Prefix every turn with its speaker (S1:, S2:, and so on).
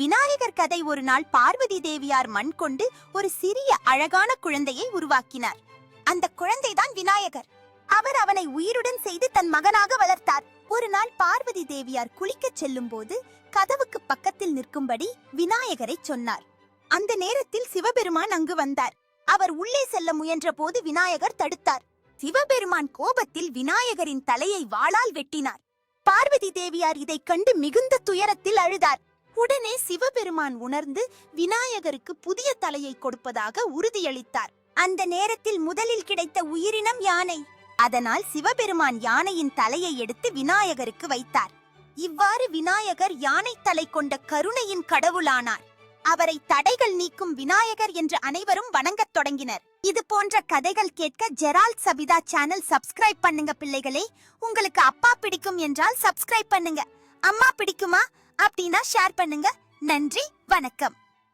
S1: விநாயகர் கதை. ஒரு நாள் பார்வதி தேவியார் மண் கொண்டு ஒரு சிறிய அழகான குழந்தையை உருவாக்கினார். அந்த குழந்தைதான் விநாயகர். அவர் அவனை உயிருடன் செய்து தன் மகனாக வளர்த்தார். ஒரு நாள் பார்வதி தேவியார் குளிக்கச் செல்லும் போது கதவுக்கு பக்கத்தில் நிற்கும்படி விநாயகரை சொன்னார். அந்த நேரத்தில் சிவபெருமான் அங்கு வந்தார். அவர் உள்ளே செல்ல முயன்ற போது விநாயகர் தடுத்தார். சிவபெருமான் கோபத்தில் விநாயகரின் தலையை வாளால் வெட்டினார். பார்வதி தேவியார் இதைக் கண்டு மிகுந்த துயரத்தில் அழுதார். உடனே சிவபெருமான் உணர்ந்து விநாயகருக்கு புதிய தலையை கொடுப்பதாக உறுதியளித்தார். அந்த நேரத்தில் முதலில் கிடைத்த உயிரினம் யானை. அதனால் சிவபெருமான் யானையின் தலையை எடுத்து விநாயகருக்கு வைத்தார். இவ்வாறு விநாயகர் யானை தலை கொண்ட கருணையின் கடவுளானார். அவரை தடைகள் நீக்கும் விநாயகர் என்று அனைவரும் வணங்கத் தொடங்கினர். இது போன்ற கதைகள் கேட்க ஜெரால்ட் சபிதா சேனல் சப்ஸ்கிரைப் பண்ணுங்க பிள்ளைகளே. உங்களுக்கு அப்பா பிடிக்கும் என்றால் சப்ஸ்கிரைப் பண்ணுங்க. அம்மா பிடிக்குமா அப்படின்னா ஷேர் பண்ணுங்க. நன்றி, வணக்கம்.